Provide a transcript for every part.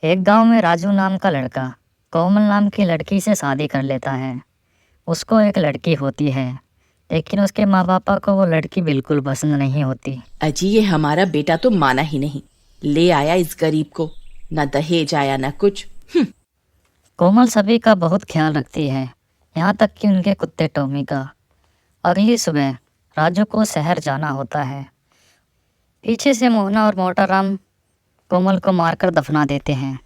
एक गांव में राजू नाम का लड़का कोमल नाम की लड़की से शादी कर लेता है। उसको एक लड़की होती है, लेकिन उसके माँ बापा को वो लड़की बिल्कुल पसंद नहीं होती। अजी ये हमारा बेटा तो माना ही नहीं, ले आया इस गरीब को, न दहेज आया न कुछ। कोमल सभी का बहुत ख्याल रखती है, यहाँ तक कि उनके कुत्ते टॉमी का। अगली सुबह राजू को शहर जाना होता है। पीछे से मोहना और मोटा राम कोमल को मारकर दफना देते हैं।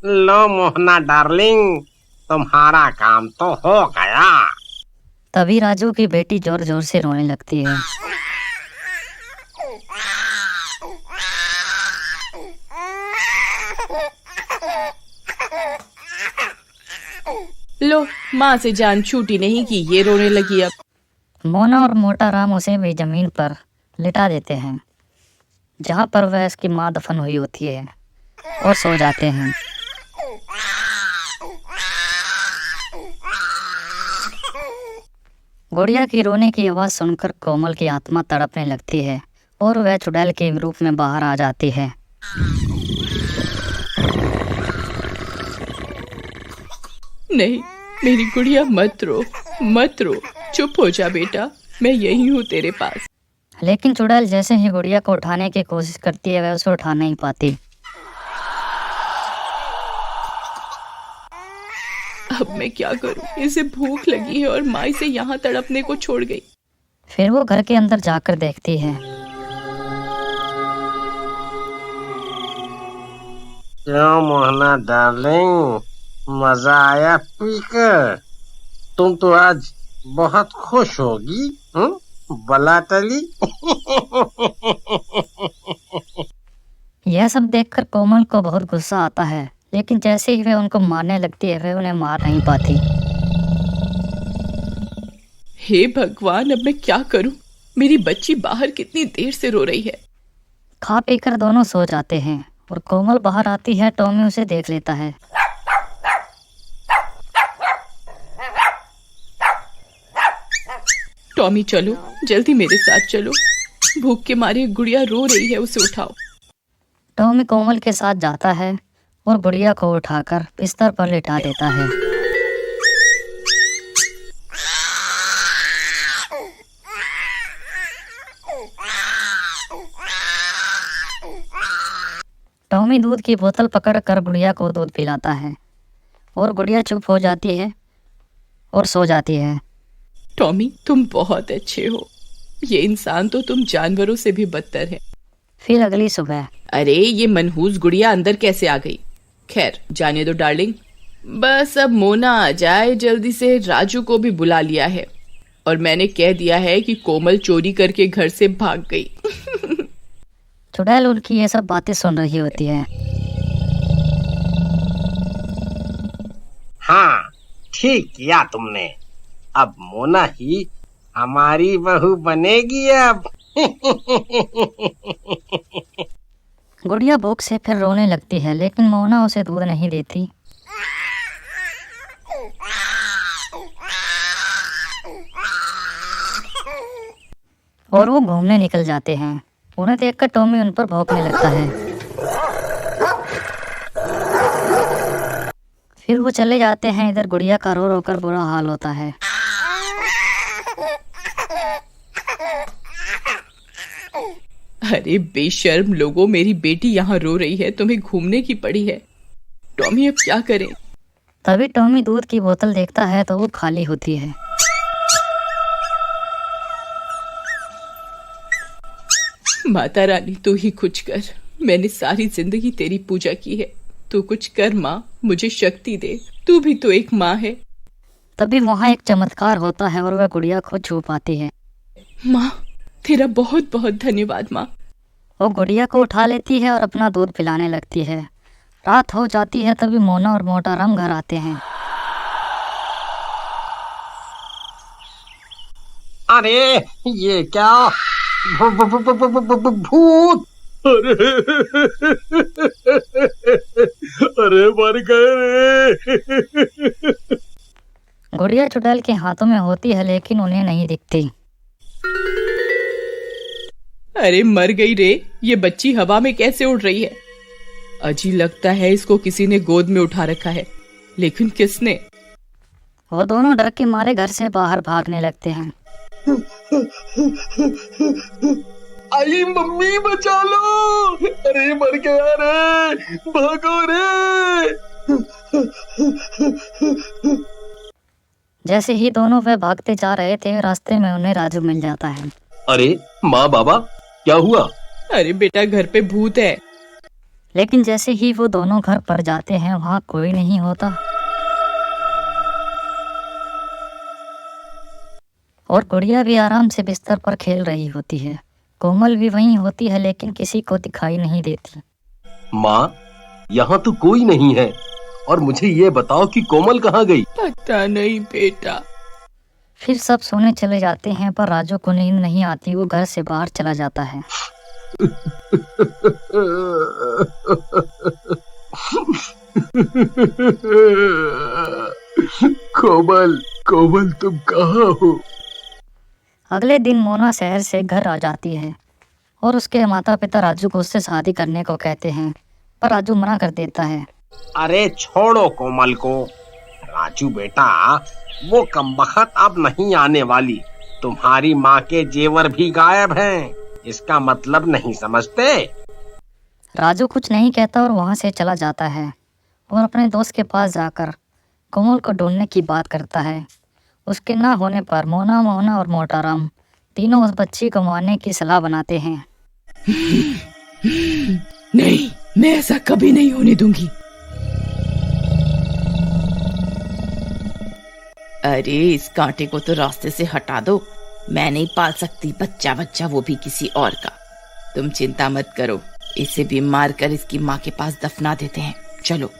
लो मोहना डार्लिंग, तुम्हारा काम तो हो गया। तभी राजू की बेटी जोर जोर से रोने लगती है। लो, माँ से जान छूटी नहीं कि ये रोने लगी अब। मोना और मोटा राम उसे भी जमीन पर लिटा देते हैं, जहाँ पर वह इसकी माँ दफन हुई होती है, और सो जाते हैं। गुड़िया की रोने की आवाज़ सुनकर कोमल की आत्मा तड़पने लगती है और वह चुड़ैल के रूप में बाहर आ जाती है। नहीं, मेरी गुड़िया मत रो, मत रो, चुप हो जा बेटा, मैं यही हूँ तेरे पास। लेकिन चुड़ैल जैसे ही गुड़िया को उठाने की कोशिश करती है, वह उसे उठा नहीं पाती। अब मैं क्या करूँ? इसे भूख लगी है और माँ इसे यहाँ तड़पने को छोड़ गई। फिर वो घर के अंदर जाकर देखती है। क्यों मोहना डार्लिंग, मजा आया पीकर? तुम तो आज बहुत खुश होगी, बला टली। यह सब देखकर कोमल को बहुत गुस्सा आता है, लेकिन जैसे ही वह उनको मारने लगती है, वह उन्हें मार नहीं पाती। हे भगवान, अब मैं क्या करूं? मेरी बच्ची बाहर कितनी देर से रो रही है। खा पीकर दोनों सो जाते हैं और कोमल बाहर आती है। टॉमी उसे देख लेता है। टॉमी चलो, जल्दी मेरे साथ चलो, भूख के मारे गुड़िया रो रही है, उसे उठाओ। टॉमी कोमल के साथ जाता है और गुड़िया को उठाकर बिस्तर पर लिटा देता है। टॉमी दूध की बोतल पकड़कर गुड़िया को दूध पिलाता है और गुड़िया चुप हो जाती है और सो जाती है। टॉमी तुम बहुत अच्छे हो, ये इंसान तो तुम जानवरों से भी बदतर है। फिर अगली सुबह। अरे ये मनहूस गुड़िया अंदर कैसे आ गई? खैर जाने दो डार्लिंग, बस अब मोना आ जाए जल्दी से। राजू को भी बुला लिया है और मैंने कह दिया है कि कोमल चोरी करके घर से भाग गई। चुड़ैल उनकी ये सब बातें सुन रही होती है। हाँ, ठीक किया तुमने। अब मोना ही हमारी बहू बनेगी अब। गुड़िया भूख से फिर रोने लगती है, लेकिन मोना उसे दूध नहीं देती। और वो घूमने निकल जाते हैं। उन्हें देखकर टॉमी उन पर भौंकने लगता है। फिर वो चले जाते हैं। इधर गुड़िया का रो रो कर बुरा हाल होता है। अरे बेशर्म लोगों, मेरी बेटी यहाँ रो रही है, तुम्हें घूमने की पड़ी है। टॉमी अब क्या करें? तभी टॉमी दूध की बोतल देखता है तो वो खाली होती है। माता रानी तू ही कुछ कर, मैंने सारी जिंदगी तेरी पूजा की है, तू कुछ कर माँ, मुझे शक्ति दे, तू भी तो एक माँ है। तभी वहाँ एक चमत्कार होता है और वह गुड़िया को छू पाती है। माँ तेरा बहुत बहुत धन्यवाद माँ। वो गुड़िया को उठा लेती है और अपना दूध पिलाने लगती है। रात हो जाती है। तभी मोना और मोटा राम घर आते हैं। अरे ये क्या? भूत! अरे मर गए रे। गुड़िया चुड़ैल के हाथों में होती है, लेकिन उन्हें नहीं दिखती। अरे मर गई रे, ये बच्ची हवा में कैसे उड़ रही है? अजी लगता है इसको किसी ने गोद में उठा रखा है, लेकिन किसने? वो दोनों डर के मारे घर से बाहर भागने लगते हैं। आई मम्मी बचा लो, अरे मर गया रे, भागो रे। जैसे ही दोनों वे भागते जा रहे थे, रास्ते में उन्हें राजू मिल जाता है। अरे माँ बाबा क्या हुआ? अरे बेटा घर पे भूत है। लेकिन जैसे ही वो दोनों घर पर जाते हैं, वहाँ कोई नहीं होता और गुड़िया भी आराम से बिस्तर पर खेल रही होती है। कोमल भी वहीं होती है, लेकिन किसी को दिखाई नहीं देती। माँ यहाँ तो कोई नहीं है, और मुझे ये बताओ कि कोमल कहाँ गई? पता नहीं बेटा। फिर सब सोने चले जाते हैं, पर राजू को नींद नहीं आती। वो घर से बाहर चला जाता है। कोमल, कोमल तुम कहाँ हो? अगले दिन मोना शहर से घर आ जाती है और उसके माता पिता राजू को उससे शादी करने को कहते हैं, पर राजू मना कर देता है। अरे छोड़ो कोमल को। राजू बेटा, वो कमबख्त अब नहीं आने वाली। तुम्हारी माँ के जेवर भी गायब हैं। इसका मतलब नहीं समझते? राजू कुछ नहीं कहता और वहाँ से चला जाता है और अपने दोस्त के पास जाकर कोमल को ढूंढने की बात करता है। उसके ना होने पर मोना और मोटाराम तीनों उस बच्ची को मारने की सलाह बनाते हैं। नहीं, मैं ऐसा कभी नहीं होने दूंगी। अरे इस कांटे को तो रास्ते से हटा दो। मैं नहीं पाल सकती बच्चा, वो भी किसी और का। तुम चिंता मत करो, इसे भी मार कर इसकी माँ के पास दफना देते हैं। चलो।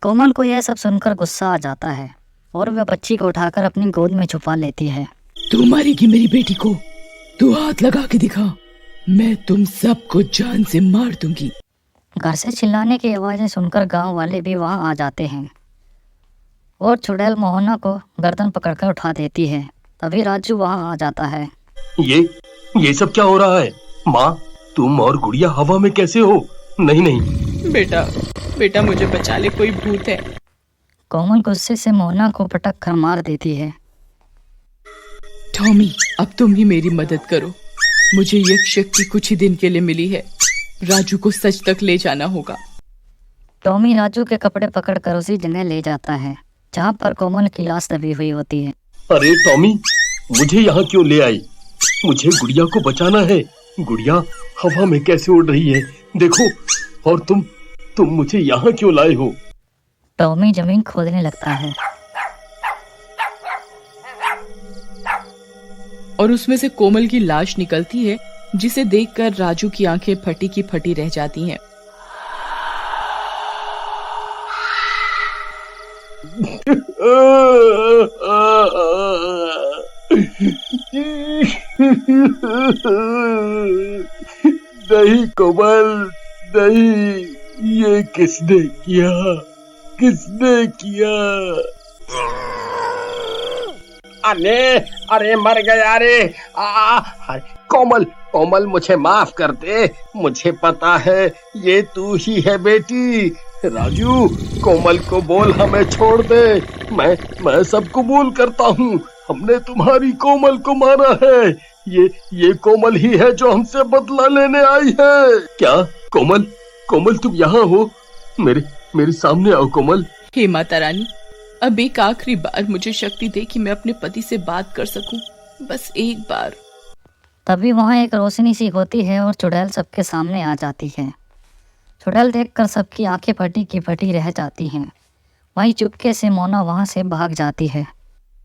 कोमल को यह सब सुनकर गुस्सा आ जाता है और वह बच्ची को उठाकर अपनी गोद में छुपा लेती है। तू मारेगी मेरी बेटी को? तू हाथ लगा के दिखा, मैं तुम सबको जान से मार दूंगी। घर से चिल्लाने की आवाज़ें सुनकर गांव वाले भी वहां आ जाते हैं और चुड़ैल मोहना को गर्दन पकड़कर उठा देती है। तभी राजू वहां आ जाता है। ये सब क्या हो रहा है? माँ, तुम और गुड़िया हवा में कैसे हो? नहीं। बेटा मुझे बचा ले, कोई भूत है। कोमल गुस्से से मोहना को पटक कर मार देती है। टॉमी, अब तुम ही मेरी मदद करो। मुझे यक्ष शक्ति कुछ ही दिन के लिए मिली है। राजू को सच तक ले जाना होगा। टॉमी राजू के कपड़े पकड़कर उसी जगह ले जाता है जहाँ पर कोमल की लाश दबी हुई होती है। अरे टॉमी, मुझे यहाँ क्यों ले आई? मुझे गुड़िया को बचाना है। गुड़िया हवा में कैसे उड़ रही है देखो, और तुम मुझे यहाँ क्यों लाए हो? टॉमी जमीन खोदने लगता है और उसमें से कोमल की लाश निकलती है, जिसे देखकर राजू की आंखें फटी की फटी रह जाती हैं। नहीं कोमल, नहीं, ये किसने किया? अरे मर गया रे। कोमल मुझे माफ कर दे। मुझे पता है ये तू ही है बेटी। राजू, कोमल को बोल हमें छोड़ दे। मैं सब कबूल करता हूँ। हमने तुम्हारी कोमल को मारा है। ये कोमल ही है जो हमसे बदला लेने आई है। क्या कोमल तुम यहाँ हो? मेरे सामने आओ कोमल। हे माता रानी, अब एक आखिरी बार मुझे शक्ति दे कि मैं अपने पति से बात कर सकूं, बस एक बार। तभी वहाँ एक रोशनी सी होती है और चुड़ैल सबके सामने आ जाती है। चुड़ैल देखकर सबकी आंखें फटी की फटी रह जाती हैं। वहीं चुपके से मोना वहाँ से भाग जाती है।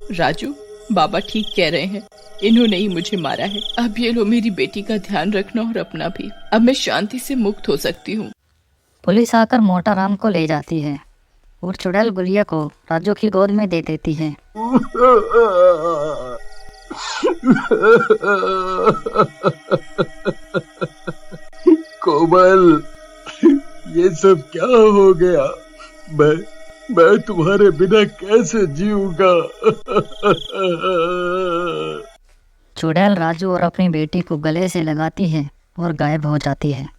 राजू, बाबा ठीक कह रहे हैं, इन्होंने ही मुझे मारा है। अब ये लो, मेरी बेटी का ध्यान रखना और अपना भी। अब मैं शांति से मुक्त हो सकती हूँ। पुलिस आकर मोटाराम को ले जाती है और चुड़ैल गुड़िया को राजू की गोद में दे देती है। कोमल, ये सब क्या हो गया? मैं तुम्हारे बिना कैसे जीऊंगा। चुड़ैल राजू और अपनी बेटी को गले से लगाती है और गायब हो जाती है।